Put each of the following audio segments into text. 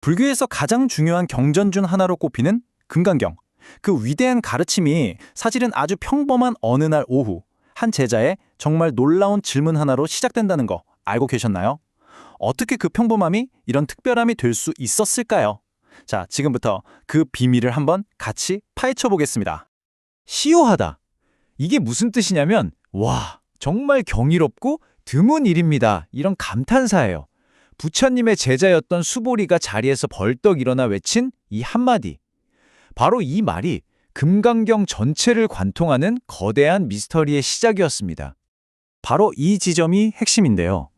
불교에서 가장 중요한 경전 중 하나로 꼽히는 금강경. 그 위대한 가르침이 사실은 아주 평범한 어느 날 오후 한 제자의 정말 놀라운 질문 하나로 시작된다는 거 알고 계셨나요? 어떻게 그 평범함이 이런 특별함이 될 수 있었을까요? 자, 지금부터 그 비밀을 한번 같이 파헤쳐 보겠습니다. 시오하다. 이게 무슨 뜻이냐면 와, 정말 경이롭고 드문 일입니다. 이런 감탄사예요. 부처님의 제자였던 수보리가 자리에서 벌떡 일어나 외친 이 한마디. 바로 이 말이 금강경 전체를 관통하는 거대한 미스터리의 시작이었습니다. 바로 이 지점이 핵심인데요.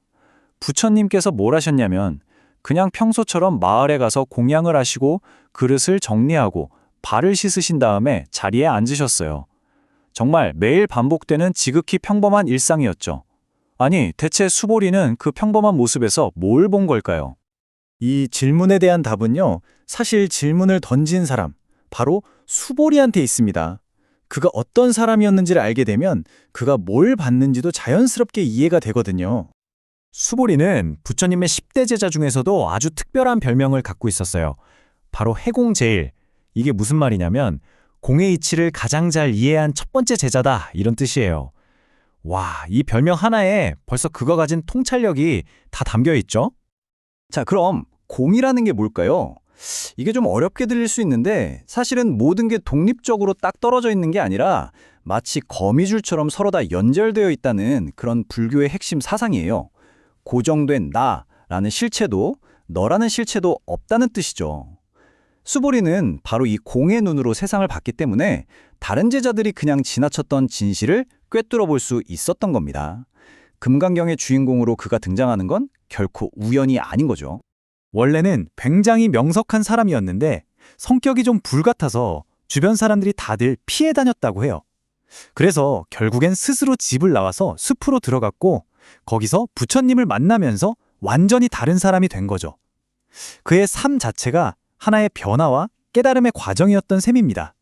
부처님께서 뭘 하셨냐면 그냥 평소처럼 마을에 가서 공양을 하시고 그릇을 정리하고 발을 씻으신 다음에 자리에 앉으셨어요. 정말 매일 반복되는 지극히 평범한 일상이었죠. 아니, 대체 수보리는 그 평범한 모습에서 뭘 본 걸까요? 이 질문에 대한 답은요, 사실 질문을 던진 사람, 바로 수보리한테 있습니다. 그가 어떤 사람이었는지를 알게 되면 그가 뭘 봤는지도 자연스럽게 이해가 되거든요. 수보리는 부처님의 10대 제자 중에서도 아주 특별한 별명을 갖고 있었어요. 바로 해공제일. 이게 무슨 말이냐면 공의 이치를 가장 잘 이해한 첫 번째 제자다, 이런 뜻이에요. 와, 이 별명 하나에 벌써 그가 가진 통찰력이 다 담겨 있죠? 자, 그럼 공이라는 게 뭘까요? 이게 좀 어렵게 들릴 수 있는데 사실은 모든 게 독립적으로 딱 떨어져 있는 게 아니라 마치 거미줄처럼 서로 다 연결되어 있다는 그런 불교의 핵심 사상이에요. 고정된 나라는 실체도 너라는 실체도 없다는 뜻이죠. 수보리는 바로 이 공의 눈으로 세상을 봤기 때문에 다른 제자들이 그냥 지나쳤던 진실을 꿰뚫어 볼 수 있었던 겁니다. 금강경의 주인공으로 그가 등장하는 건 결코 우연이 아닌 거죠. 원래는 굉장히 명석한 사람이었는데 성격이 좀 불같아서 주변 사람들이 다들 피해 다녔다고 해요. 그래서 결국엔 스스로 집을 나와서 숲으로 들어갔고 거기서 부처님을 만나면서 완전히 다른 사람이 된 거죠. 그의 삶 자체가 하나의 변화와 깨달음의 과정이었던 셈입니다.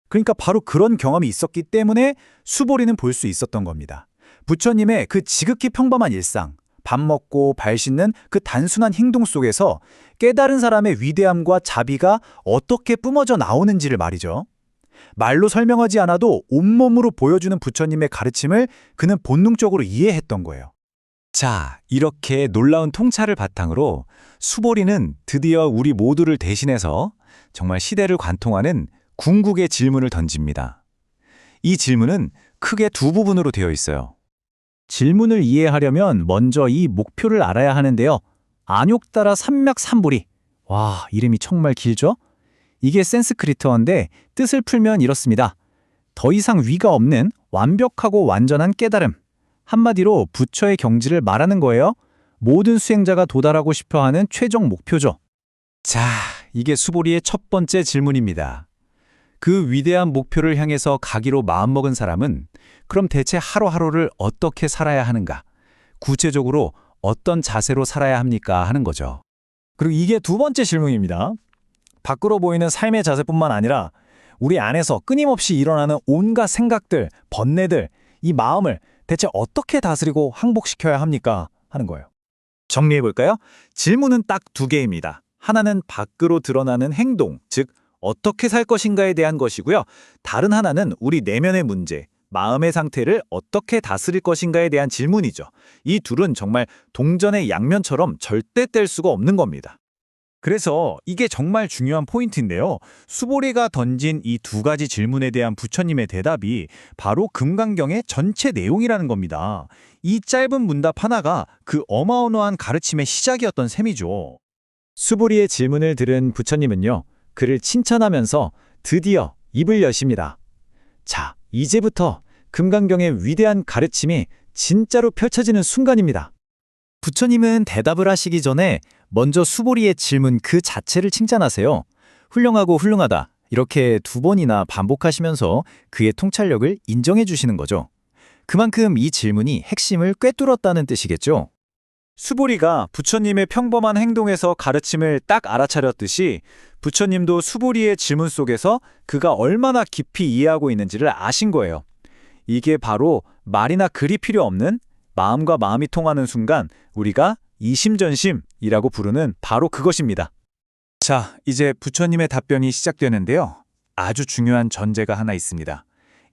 그러니까 바로 그런 경험이 있었기 때문에 수보리는 볼 수 있었던 겁니다. 부처님의 그 지극히 평범한 일상, 밥 먹고 발 씻는 그 단순한 행동 속에서 깨달은 사람의 위대함과 자비가 어떻게 뿜어져 나오는지를 말이죠. 말로 설명하지 않아도 온몸으로 보여주는 부처님의 가르침을 그는 본능적으로 이해했던 거예요. 자, 이렇게 놀라운 통찰을 바탕으로 수보리는 드디어 우리 모두를 대신해서 정말 시대를 관통하는 궁극의 질문을 던집니다. 이 질문은 크게 두 부분으로 되어 있어요. 질문을 이해하려면 먼저 이 목표를 알아야 하는데요. 안욕따라 삼맥삼불이. 와, 이름이 정말 길죠? 이게 산스크리트어인데 뜻을 풀면 이렇습니다. 더 이상 위가 없는 완벽하고 완전한 깨달음. 한마디로 부처의 경지를 말하는 거예요. 모든 수행자가 도달하고 싶어하는 최종 목표죠. 자, 이게 수보리의 첫 번째 질문입니다. 그 위대한 목표를 향해서 가기로 마음먹은 사람은 그럼 대체 하루하루를 어떻게 살아야 하는가? 구체적으로 어떤 자세로 살아야 합니까? 하는 거죠. 그리고 이게 두 번째 질문입니다. 밖으로 보이는 삶의 자세뿐만 아니라 우리 안에서 끊임없이 일어나는 온갖 생각들, 번뇌들, 이 마음을 대체 어떻게 다스리고 항복시켜야 합니까? 하는 거예요. 정리해볼까요? 질문은 딱 두 개입니다. 하나는 밖으로 드러나는 행동, 즉 어떻게 살 것인가에 대한 것이고요. 다른 하나는 우리 내면의 문제, 마음의 상태를 어떻게 다스릴 것인가에 대한 질문이죠. 이 둘은 정말 동전의 양면처럼 절대 뗄 수가 없는 겁니다. 그래서 이게 정말 중요한 포인트인데요. 수보리가 던진 이 두 가지 질문에 대한 부처님의 대답이 바로 금강경의 전체 내용이라는 겁니다. 이 짧은 문답 하나가 그 어마어마한 가르침의 시작이었던 셈이죠. 수보리의 질문을 들은 부처님은요, 그를 칭찬하면서 드디어 입을 여십니다. 자, 이제부터 금강경의 위대한 가르침이 진짜로 펼쳐지는 순간입니다. 부처님은 대답을 하시기 전에 먼저 수보리의 질문 그 자체를 칭찬하세요. 훌륭하고 훌륭하다. 이렇게 두 번이나 반복하시면서 그의 통찰력을 인정해 주시는 거죠. 그만큼 이 질문이 핵심을 꿰뚫었다는 뜻이겠죠. 수보리가 부처님의 평범한 행동에서 가르침을 딱 알아차렸듯이 부처님도 수보리의 질문 속에서 그가 얼마나 깊이 이해하고 있는지를 아신 거예요. 이게 바로 말이나 글이 필요 없는 마음과 마음이 통하는 순간 우리가 이심전심이라고 부르는 바로 그것입니다. 자, 이제 부처님의 답변이 시작되는데요. 아주 중요한 전제가 하나 있습니다.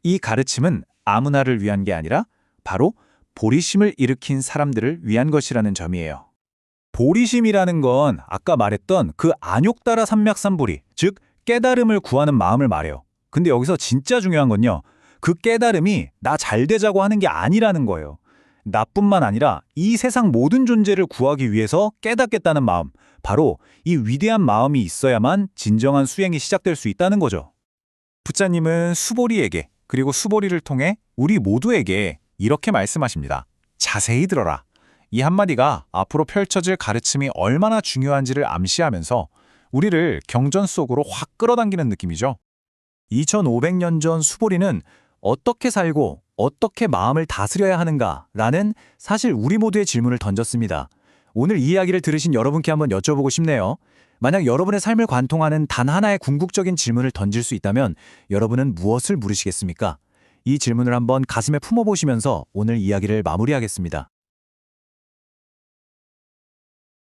이 가르침은 아무나를 위한 게 아니라 바로 보리심을 일으킨 사람들을 위한 것이라는 점이에요. 보리심이라는 건 아까 말했던 그 안욕따라 삼맥삼보리, 즉 깨달음을 구하는 마음을 말해요. 근데 여기서 진짜 중요한 건요. 그 깨달음이 나 잘 되자고 하는 게 아니라는 거예요. 나뿐만 아니라 이 세상 모든 존재를 구하기 위해서 깨닫겠다는 마음, 바로 이 위대한 마음이 있어야만 진정한 수행이 시작될 수 있다는 거죠. 부처님은 수보리에게 그리고 수보리를 통해 우리 모두에게 이렇게 말씀하십니다. 자세히 들어라. 이 한마디가 앞으로 펼쳐질 가르침이 얼마나 중요한지를 암시하면서 우리를 경전 속으로 확 끌어당기는 느낌이죠. 2500년 전 수보리는 어떻게 살고 어떻게 마음을 다스려야 하는가라는 사실 우리 모두의 질문을 던졌습니다. 오늘 이 이야기를 들으신 여러분께 한번 여쭤보고 싶네요. 만약 여러분의 삶을 관통하는 단 하나의 궁극적인 질문을 던질 수 있다면 여러분은 무엇을 물으시겠습니까? 이 질문을 한번 가슴에 품어보시면서 오늘 이야기를 마무리하겠습니다.